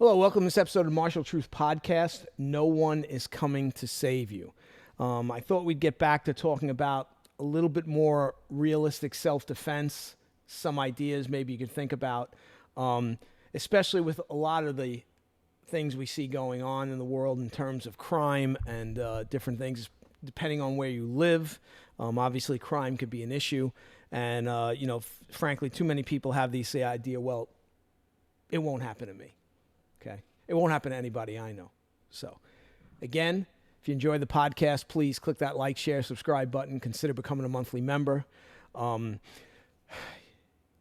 Hello, welcome to this episode of Martial Truth Podcast. No one is coming to save you. I thought we'd get back to talking about a little bit more realistic self-defense, some ideas maybe you could think about, especially with a lot of the things we see going on in the world in terms of crime and different things, depending on where you live. Obviously, crime could be an issue. And, frankly, too many people have the idea, well, it won't happen to me. Okay. It won't happen to anybody I know. So, again, if you enjoy the podcast, please click that like, share, subscribe button. Consider becoming a monthly member.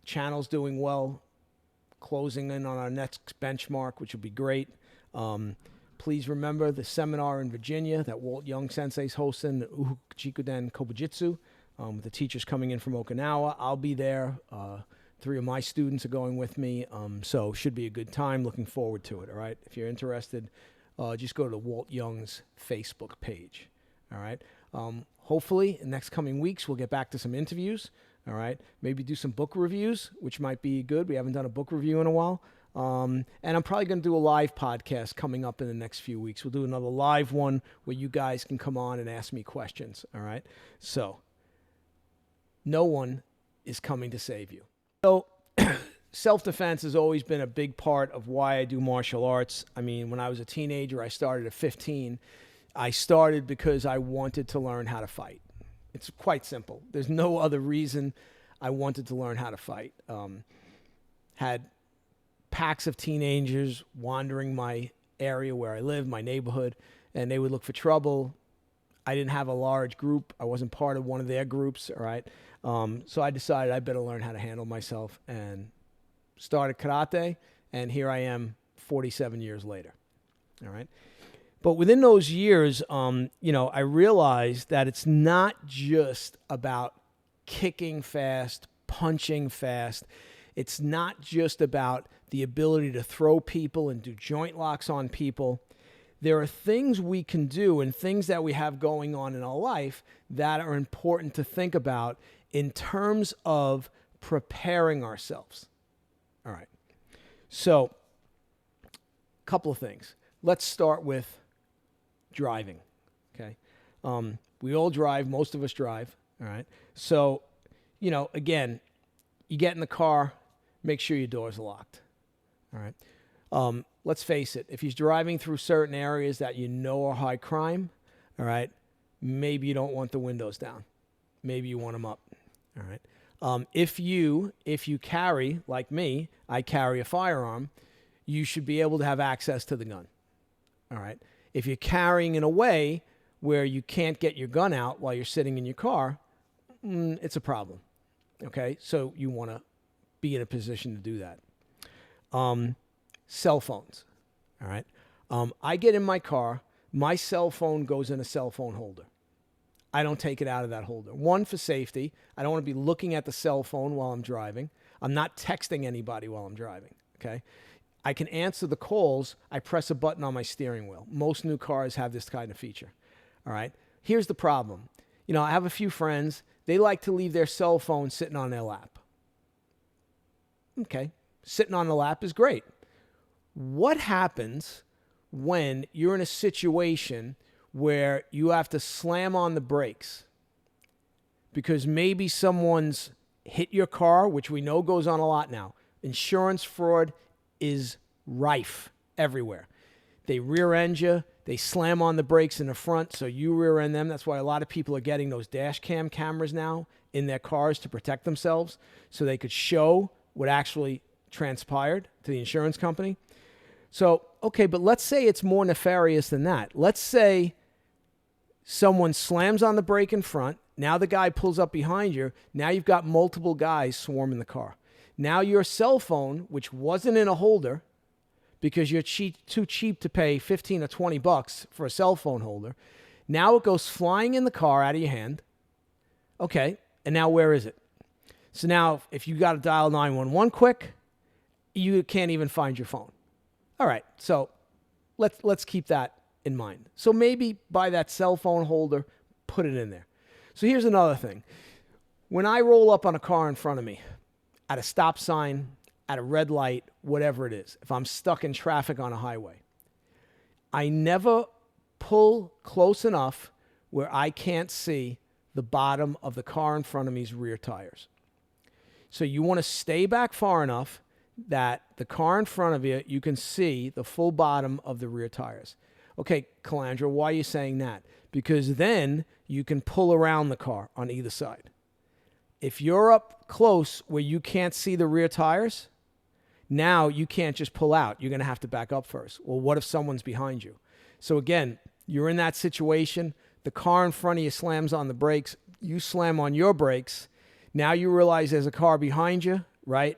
Channel's doing well. Closing in on our next benchmark, which will be great. Please remember the seminar in Virginia that Walt Young Sensei's hosting, Uchikuden Kobujitsu, with the teachers coming in from Okinawa. I'll be there. 3 of my students are going with me, so should be a good time. Looking forward to it, all right? If you're interested, just go to Walt Young's Facebook page, all right? Hopefully, in the next coming weeks, we'll get back to some interviews, all right? Maybe do some book reviews, which might be good. We haven't done a book review in a while. And I'm probably going to do a live podcast coming up in the next few weeks. We'll do another live one where you guys can come on and ask me questions, all right? So, no one is coming to save you. So, self-defense has always been a big part of why I do martial arts. I mean, when I was a teenager, I started at 15. I started because I wanted to learn how to fight. It's quite simple. There's no other reason I wanted to learn how to fight. Had packs of teenagers wandering my area where I live, my neighborhood, and they would look for trouble. I didn't have a large group. I wasn't part of one of their groups, all right? So I decided I better learn how to handle myself and started karate, and here I am 47 years later, all right? But within those years, I realized that it's not just about kicking fast, punching fast. It's not just about the ability to throw people and do joint locks on people. There are things we can do and things that we have going on in our life that are important to think about in terms of preparing ourselves. All right. So, a couple of things. Let's start with driving. Okay. We all drive. Most of us drive. All right. So, again, you get in the car, make sure your doors are locked. All right. Let's face it. If you're driving through certain areas that you know are high crime, all right, maybe you don't want the windows down. Maybe you want them up. All right. If you carry, like me, I carry a firearm, you should be able to have access to the gun. All right. If you're carrying in a way where you can't get your gun out while you're sitting in your car, it's a problem. Okay. So you want to be in a position to do that. Cell phones. All right. I get in my car. My cell phone goes in a cell phone holder. I don't take it out of that holder. One, for safety. I don't want to be looking at the cell phone while I'm driving. I'm not texting anybody while I'm driving. Okay. I can answer the calls. I press a button on my steering wheel. Most new cars have this kind of feature. All right. Here's the problem. I have a few friends. They like to leave their cell phone sitting on their lap. Okay. Sitting on the lap is great. What happens when you're in a situation where you have to slam on the brakes because maybe someone's hit your car, which we know goes on a lot now? Insurance fraud is rife everywhere. They rear end you. They slam on the brakes in the front, so you rear end them. That's why a lot of people are getting those dash cam cameras now in their cars to protect themselves so they could show what actually transpired to the insurance company. So, okay, but let's say it's more nefarious than that. Let's say someone slams on the brake in front. Now the guy pulls up behind you. Now you've got multiple guys swarming the car. Now your cell phone, which wasn't in a holder because you're too cheap to pay $15 or $20 for a cell phone holder, now it goes flying in the car out of your hand. Okay, and now where is it? So now if you got to dial 911 quick, you can't even find your phone. All right, so let's keep that in mind. So maybe buy that cell phone holder, put it in there. So here's another thing. When I roll up on a car in front of me at a stop sign, at a red light, whatever it is, if I'm stuck in traffic on a highway, I never pull close enough where I can't see the bottom of the car in front of me's rear tires. So you want to stay back far enough that the car in front of you, you can see the full bottom of the rear tires. Okay, Calandra, why are you saying that? Because then you can pull around the car on either side. If you're up close where you can't see the rear tires, now you can't just pull out. You're going to have to back up first. Well, what if someone's behind you? So again, you're in that situation. The car in front of you slams on the brakes. You slam on your brakes. Now you realize there's a car behind you, right?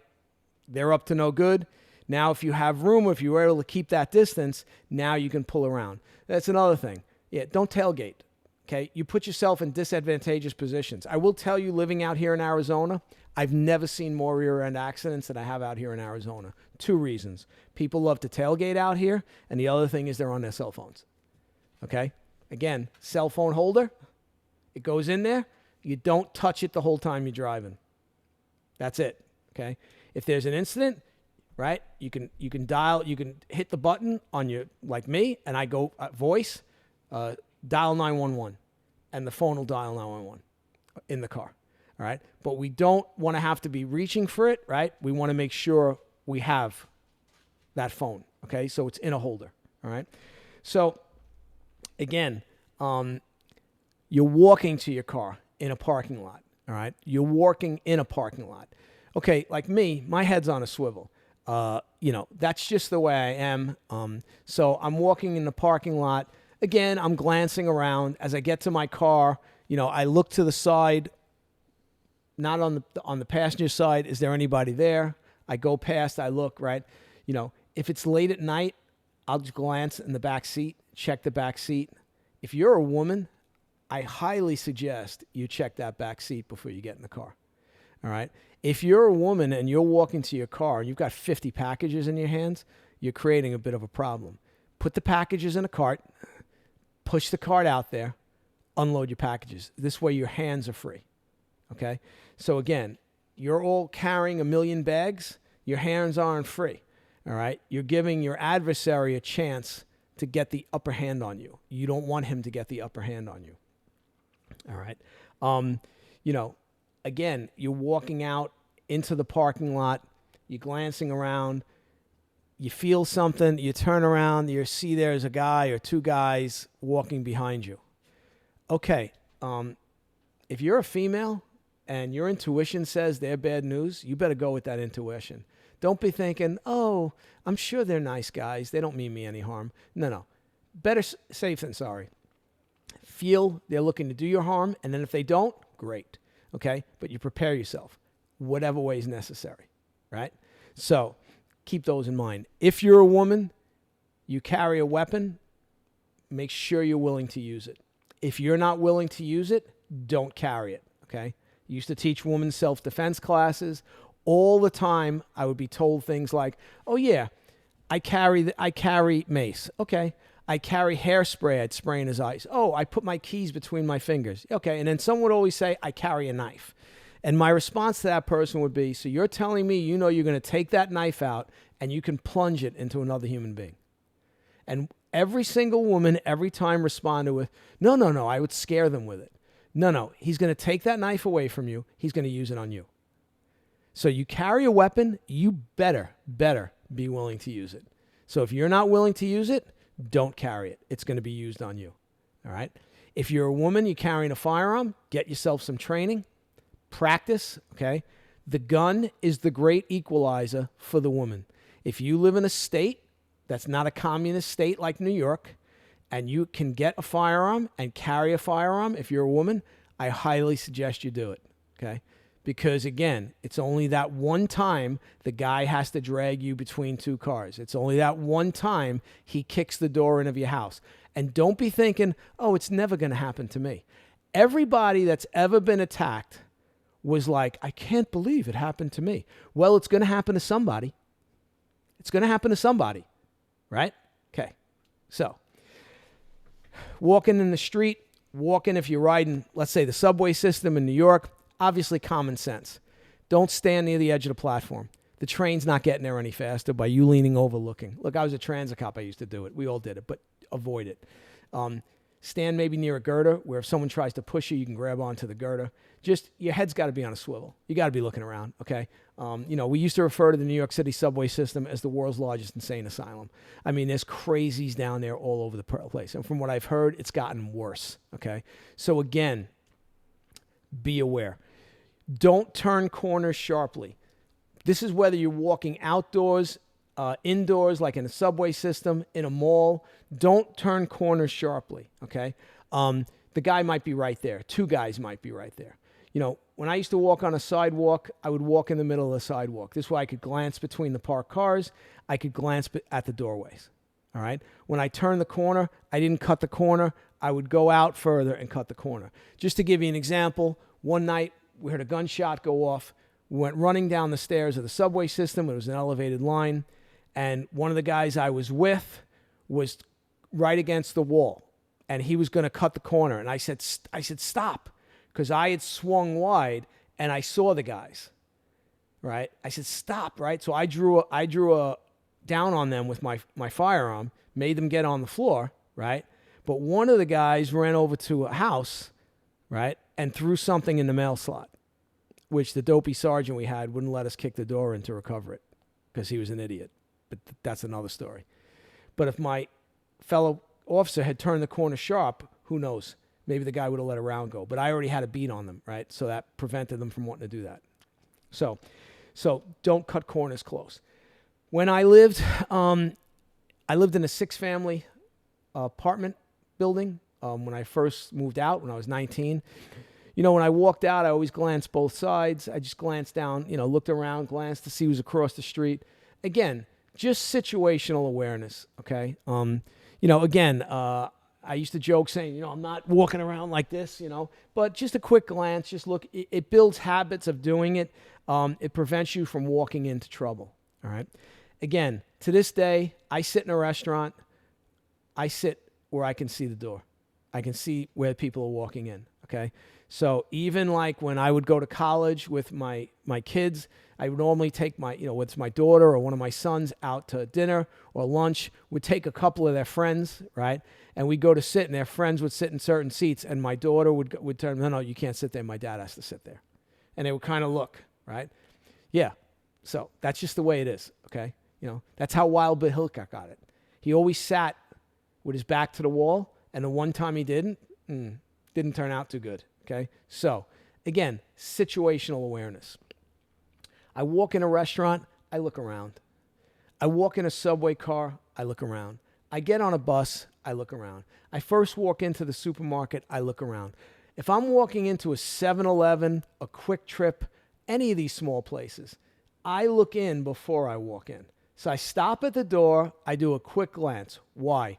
They're up to no good. Now, if you have room, if you were able to keep that distance, now you can pull around. That's another thing. Yeah, don't tailgate. Okay, you put yourself in disadvantageous positions. I will tell you, living out here in Arizona, I've never seen more rear-end accidents than I have out here in Arizona. 2 reasons. People love to tailgate out here, and the other thing is they're on their cell phones. Okay? Again, cell phone holder, it goes in there. You don't touch it the whole time you're driving. That's it. Okay? If there's an incident, right, you can dial, you can hit the button on your, like me, and I go voice, dial 911, and the phone will dial 911 in the car. All right. But we don't want to have to be reaching for it, right? We want to make sure we have that phone. Okay. So it's in a holder. All right. So again, you're walking to your car in a parking lot. All right. You're walking in a parking lot. Okay. Like me, my head's on a swivel. That's just the way I am. So I'm walking in the parking lot. Again, I'm glancing around. As I get to my car, I look to the side. Not on the passenger side. Is there anybody there? I go past, I look, right? If it's late at night, I'll just glance in the back seat, check the back seat. If you're a woman, I highly suggest you check that back seat before you get in the car. All right? If you're a woman and you're walking to your car and you've got 50 packages in your hands, you're creating a bit of a problem. Put the packages in a cart, push the cart out there, unload your packages. This way your hands are free. Okay? So again, you're all carrying 1 million bags. Your hands aren't free. All right? You're giving your adversary a chance to get the upper hand on you. You don't want him to get the upper hand on you. All right? Again, you're walking out into the parking lot. You're glancing around. You feel something. You turn around. You see there's a guy or 2 guys walking behind you. Okay. If you're a female and your intuition says they're bad news, you better go with that intuition. Don't be thinking, oh, I'm sure they're nice guys. They don't mean me any harm. No. Better safe than sorry. Feel they're looking to do you harm, and then if they don't, great. Okay? But you prepare yourself, whatever way is necessary, right? So keep those in mind. If you're a woman, you carry a weapon, make sure you're willing to use it. If you're not willing to use it, don't carry it, okay? I used to teach women's self-defense classes. All the time, I would be told things like, oh, yeah, I carry mace. Okay. I carry hairspray. I'd spray in his eyes. Oh, I put my keys between my fingers. Okay. And then someone would always say, I carry a knife. And my response to that person would be, so you're telling me you're going to take that knife out and you can plunge it into another human being. And every single woman every time responded with, no, I would scare them with it. No, he's going to take that knife away from you. He's going to use it on you. So you carry a weapon, you better be willing to use it. So if you're not willing to use it, don't carry it. It's going to be used on you. All right? If you're a woman, you're carrying a firearm, get yourself some training, practice, okay? The gun is the great equalizer for the woman. If you live in a state that's not a communist state like New York, and you can get a firearm and carry a firearm, if you're a woman, I highly suggest you do it, okay? Because, again, it's only that one time the guy has to drag you between 2 cars. It's only that one time he kicks the door in of your house. And don't be thinking, oh, it's never going to happen to me. Everybody that's ever been attacked was like, I can't believe it happened to me. Well, it's going to happen to somebody. It's going to happen to somebody, right? Okay, so walking in the street, if you're riding, let's say, the subway system in New York, obviously common sense. Don't stand near the edge of the platform. The train's not getting there any faster by you leaning over looking. Look, I was a transit cop. I used to do it. We all did it, but avoid it. Stand maybe near a girder where if someone tries to push you, you can grab onto the girder. Just your head's got to be on a swivel. You got to be looking around, okay? We used to refer to the New York City subway system as the world's largest insane asylum. I mean, there's crazies down there all over the place. And from what I've heard, it's gotten worse, okay? So again, be aware. Don't turn corners sharply. This is whether you're walking outdoors, indoors, like in a subway system, in a mall. Don't turn corners sharply, okay? The guy might be right there. Two guys might be right there. When I used to walk on a sidewalk, I would walk in the middle of the sidewalk. This way I could glance between the parked cars. I could glance at the doorways, all right? When I turned the corner, I didn't cut the corner. I would go out further and cut the corner. Just to give you an example, one night we heard a gunshot go off. We went running down the stairs of the subway system. It was an elevated line. And one of the guys I was with was right against the wall. And he was going to cut the corner. And I said, stop. Because I had swung wide and I saw the guys. Right? I said, stop. Right? So I drew a down on them with my firearm, made them get on the floor. Right? But one of the guys ran over to a house, right, and threw something in the mail slot, which the dopey sergeant we had wouldn't let us kick the door in to recover it because he was an idiot. But that's another story. But if my fellow officer had turned the corner sharp, who knows? Maybe the guy would have let a round go. But I already had a beat on them, right? So that prevented them from wanting to do that. So don't cut corners close. When I lived in a 6-family apartment building when I first moved out when I was 19. When I walked out, I always glanced both sides. I just glanced down, looked around, glanced to see who was across the street. Again, just situational awareness, okay? I used to joke saying, I'm not walking around like this, but just a quick glance, just look. It builds habits of doing it. It prevents you from walking into trouble, all right? Again, to this day, I sit in a restaurant. I sit where I can see the door. I can see where people are walking in, okay? So even like when I would go to college with my kids, I would normally take my daughter or one of my sons out to dinner or lunch, would take a couple of their friends, right? And we'd go to sit and their friends would sit in certain seats and my daughter would tell them, no, you can't sit there. My dad has to sit there. And they would kind of look, right? Yeah. So that's just the way it is, okay? That's how Wild Bill Hickok got it. He always sat with his back to the wall, and the one time he didn't turn out too good, okay? So, again, situational awareness. I walk in a restaurant, I look around. I walk in a subway car, I look around. I get on a bus, I look around. I first walk into the supermarket, I look around. If I'm walking into a 7-Eleven, a Quick Trip, any of these small places, I look in before I walk in. So I stop at the door, I do a quick glance. Why?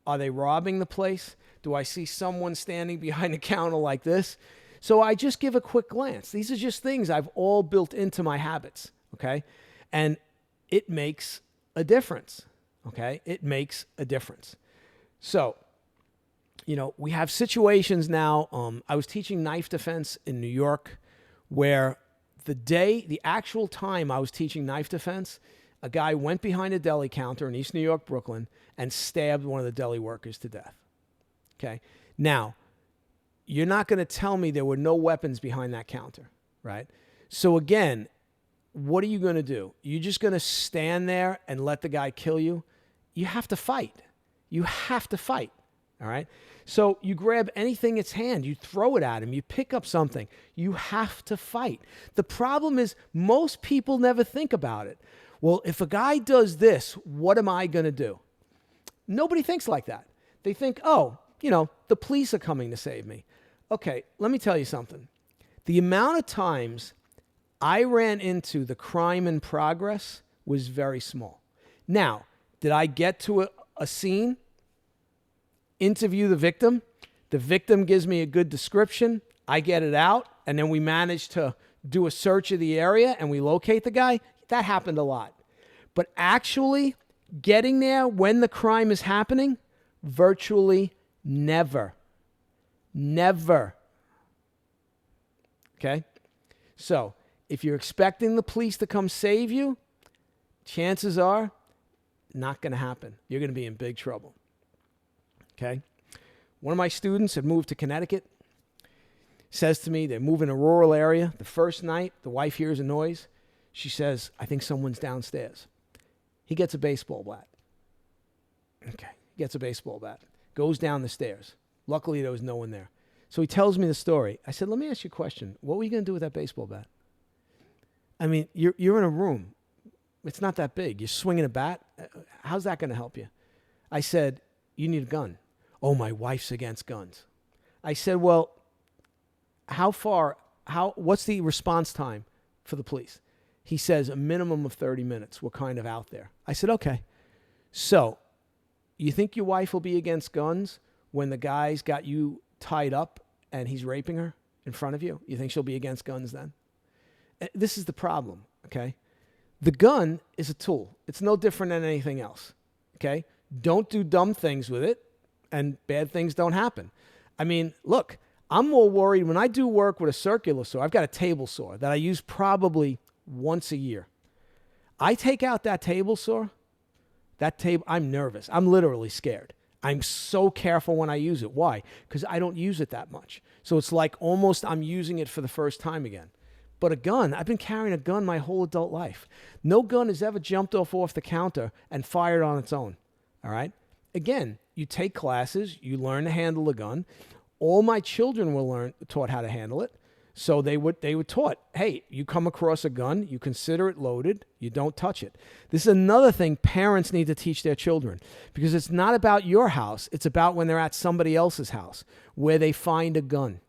Are they robbing the place? Do I see someone standing behind the counter like this? So I just give a quick glance. These are just things I've all built into my habits, okay? And it makes a difference, okay? It makes a difference. So, we have situations now. I was teaching knife defense in New York where the actual time I was teaching knife defense, a guy went behind a deli counter in East New York, Brooklyn, and stabbed one of the deli workers to death. Okay? Now, you're not going to tell me there were no weapons behind that counter, right? So again, what are you going to do? You're just going to stand there and let the guy kill you? You have to fight. You have to fight, all right? So you grab anything in its hand, you throw it at him, you pick up something. You have to fight. The problem is most people never think about it. Well, if a guy does this, what am I going to do? Nobody thinks like that. They think, the police are coming to save me. Okay, let me tell you something. The amount of times I ran into the crime in progress was very small. Now, did I get to a scene, interview the victim? The victim gives me a good description. I get it out, and then we manage to do a search of the area, and we locate the guy. That happened a lot. But actually getting there when the crime is happening, virtually never. Never. Okay? So, if you're expecting the police to come save you, chances are not going to happen. You're going to be in big trouble. Okay? One of my students had moved to Connecticut. Says to me, they're moving in a rural area. The first night, the wife hears a noise. She says, I think someone's downstairs. He gets a baseball bat. Okay. Gets a baseball bat. Goes down the stairs. Luckily, there was no one there. So he tells me the story. I said, let me ask you a question. What were you going to do with that baseball bat? I mean, you're in a room. It's not that big. You're swinging a bat. How's that going to help you? I said, you need a gun. Oh, my wife's against guns. I said, well, what's the response time for the police? He says a minimum of 30 minutes. We're kind of out there. I said, okay. So you think your wife will be against guns when the guy's got you tied up and he's raping her in front of you? You think she'll be against guns then? This is the problem, okay? The gun is a tool. It's no different than anything else, okay? Don't do dumb things with it, and bad things don't happen. I mean, look, I'm more worried when I do work with a circular saw. I've got a table saw that I use probably once a year. I take out that table saw, I'm nervous. I'm literally scared. I'm so careful when I use it. Why? Because I don't use it that much. So it's like almost I'm using it for the first time again. But a gun, I've been carrying a gun my whole adult life. No gun has ever jumped off the counter and fired on its own. All right? Again, you take classes, you learn to handle a gun. All my children were taught how to handle it. So they were taught, hey, you come across a gun, you consider it loaded, you don't touch it. This is another thing parents need to teach their children, because it's not about your house. It's about when they're at somebody else's house where they find a gun.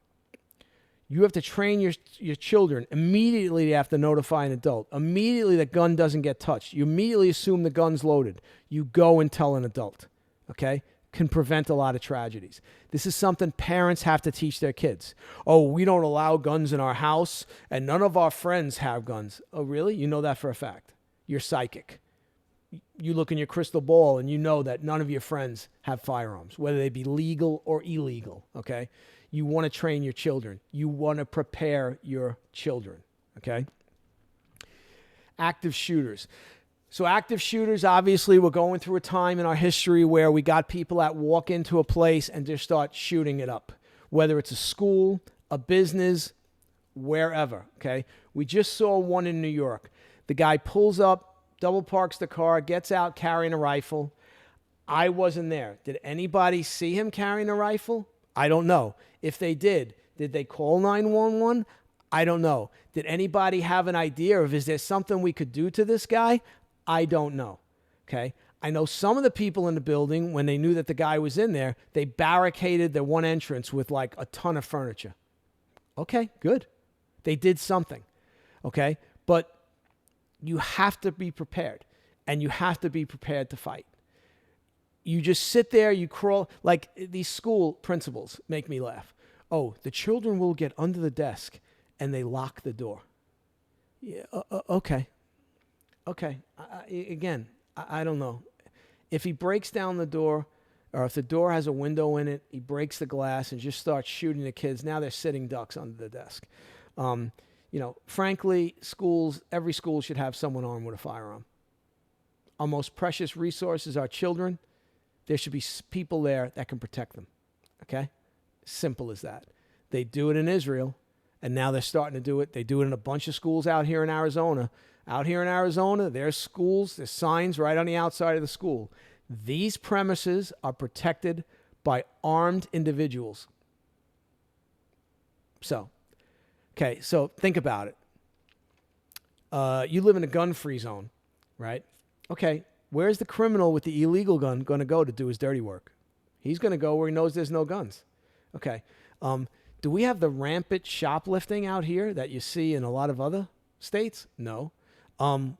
You have to train your children. Immediately they have to notify an adult. Immediately the gun doesn't get touched. You immediately assume the gun's loaded. You go and tell an adult, okay? Can prevent a lot of tragedies. This is something parents have to teach their kids. Oh, we don't allow guns in our house, and none of our friends have guns. Oh, really? You know that for a fact. You're psychic. You look in your crystal ball, and you know that none of your friends have firearms, whether they be legal or illegal, okay? You want to train your children. You want to prepare your children, okay? Active shooters. So active shooters, obviously, we're going through a time in our history where we got people that walk into a place and just start shooting it up, whether it's a school, a business, wherever, okay? We just saw one in New York. The guy pulls up, double parks the car, gets out carrying a rifle. I wasn't there. Did anybody see him carrying a rifle? I don't know. If they did they call 911? I don't know. Did anybody have an idea of, is there something we could do to this guy? I don't know, okay? I know some of the people in the building, when they knew that the guy was in there, they barricaded their one entrance with like a ton of furniture. Okay, good. They did something, okay? But you have to be prepared, and you have to be prepared to fight. You just sit there, you crawl, like these school principals make me laugh. Oh, the children will get under the desk, and they lock the door. Yeah, okay. Okay, I don't know. If he breaks down the door, or if the door has a window in it, he breaks the glass and just starts shooting the kids. Now they're sitting ducks under the desk. Frankly, every school should have someone armed with a firearm. Our most precious resource is our children. There should be people there that can protect them. Okay? Simple as that. They do it in Israel, and now they're starting to do it. They do it in a bunch of schools out here in Arizona. Out here in Arizona, there's schools, there's signs right on the outside of the school. These premises are protected by armed individuals. So think about it. You live in a gun-free zone, right? Okay, where's the criminal with the illegal gun going to go to do his dirty work? He's going to go where he knows there's no guns. Okay, do we have the rampant shoplifting out here that you see in a lot of other states? No.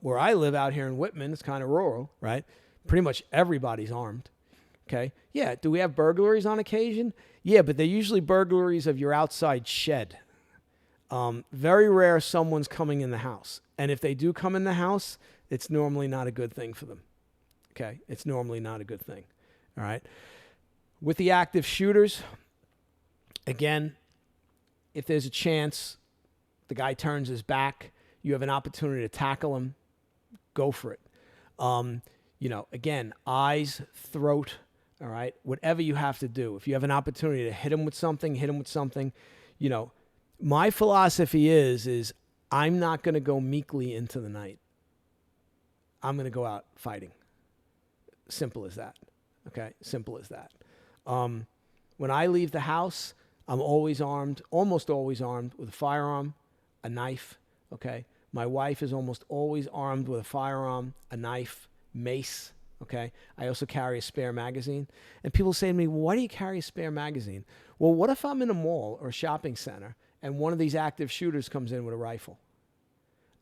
Where I live out here in Whitman, it's kind of rural, right? Pretty much everybody's armed, okay? Yeah, do we have burglaries on occasion? Yeah, but they're usually burglaries of your outside shed. Very rare someone's coming in the house. And if they do come in the house, it's normally not a good thing for them, okay? It's normally not a good thing, all right? With the active shooters, again, if there's a chance the guy turns his back, you have an opportunity to tackle him, go for it. Again, eyes, throat, all right, whatever you have to do. If you have an opportunity to hit him with something, hit him with something. My philosophy is I'm not going to go meekly into the night. I'm going to go out fighting. Simple as that. Okay, simple as that. When I leave the house, I'm always armed, almost always armed with a firearm, a knife, okay? My wife is almost always armed with a firearm, a knife, mace, okay? I also carry a spare magazine. And people say to me, well, why do you carry a spare magazine? Well, what if I'm in a mall or a shopping center and one of these active shooters comes in with a rifle?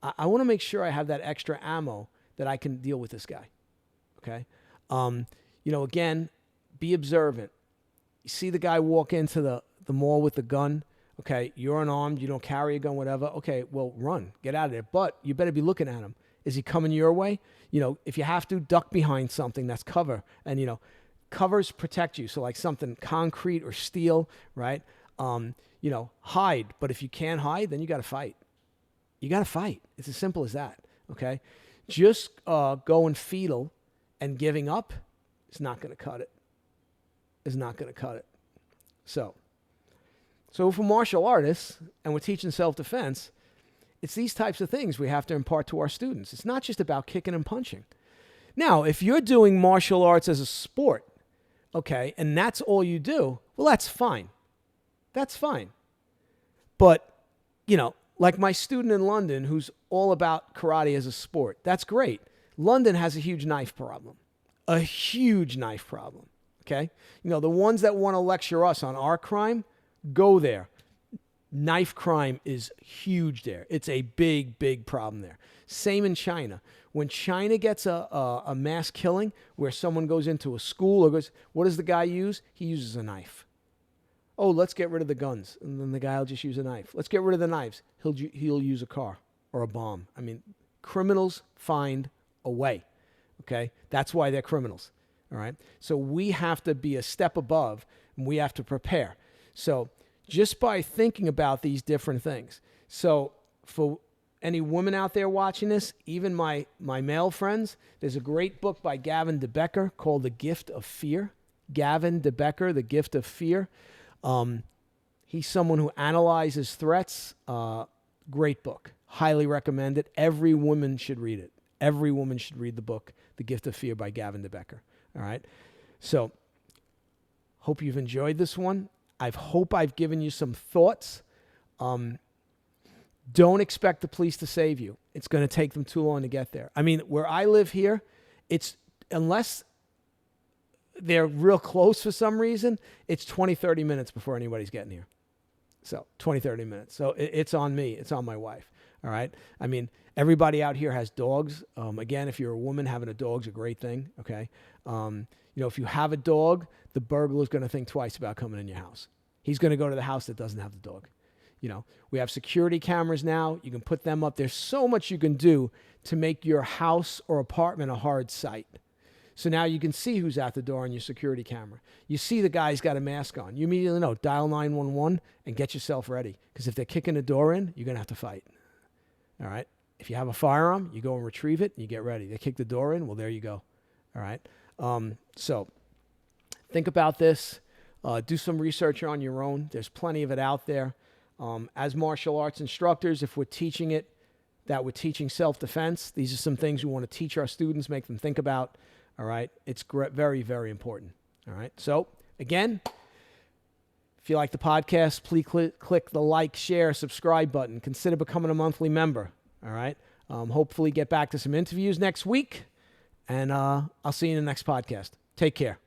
I want to make sure I have that extra ammo that I can deal with this guy, okay? Again, be observant. You see the guy walk into the mall with the gun, okay, you're unarmed, you don't carry a gun, whatever. Okay, well, run, get out of there. But you better be looking at him. Is he coming your way? If you have to, duck behind something that's cover. And, covers protect you. So like something concrete or steel, right? Hide. But if you can't hide, then you got to fight. You got to fight. It's as simple as that, okay? Just going fetal and giving up is not going to cut it. Is not going to cut it. So if we're martial artists and we're teaching self-defense, it's these types of things we have to impart to our students. It's not just about kicking and punching. Now, if you're doing martial arts as a sport, okay, and that's all you do, well, that's fine. That's fine. But, like my student in London who's all about karate as a sport, that's great. London has a huge knife problem. A huge knife problem. Okay? The ones that want to lecture us on our crime, go there. Knife crime is huge there. It's a big, big problem there. Same in China. When China gets a mass killing where someone goes into a school or goes, what does the guy use? He uses a knife. Oh, let's get rid of the guns. And then the guy will just use a knife. Let's get rid of the knives. He'll use a car or a bomb. I mean, criminals find a way. Okay? That's why they're criminals. All right. So we have to be a step above and we have to prepare. So just by thinking about these different things. So for any women out there watching this, even my male friends, there's a great book by Gavin de Becker called The Gift of Fear. Gavin de Becker, The Gift of Fear. He's someone who analyzes threats. Great book. Highly recommend it. Every woman should read it. Every woman should read the book, The Gift of Fear by Gavin de Becker. All right. So hope you've enjoyed this one. I hope I've given you some thoughts. Don't expect the police to save you. It's going to take them too long to get there. I mean, where I live here, unless they're real close for some reason, it's 20, 30 minutes before anybody's getting here. So 20, 30 minutes. So it's on me. It's on my wife. All right. I mean, everybody out here has dogs. Again, if you're a woman, having a dog's a great thing. Okay. If you have a dog, the burglar's going to think twice about coming in your house. He's going to go to the house that doesn't have the dog. We have security cameras now. You can put them up. There's so much you can do to make your house or apartment a hard site. So now you can see who's at the door on your security camera. You see the guy's got a mask on. You immediately know, dial 911 and get yourself ready. Because if they're kicking the door in, you're going to have to fight. All right? If you have a firearm, you go and retrieve it and you get ready. They kick the door in, well, there you go. All right? So think about this. Do some research on your own. There's plenty of it out there. As martial arts instructors, if we're teaching it, that we're teaching self-defense, these are some things we want to teach our students, make them think about. All right? It's very, very important. All right? So, again, if you like the podcast, please click the like, share, subscribe button. Consider becoming a monthly member. All right? Hopefully get back to some interviews next week. And I'll see you in the next podcast. Take care.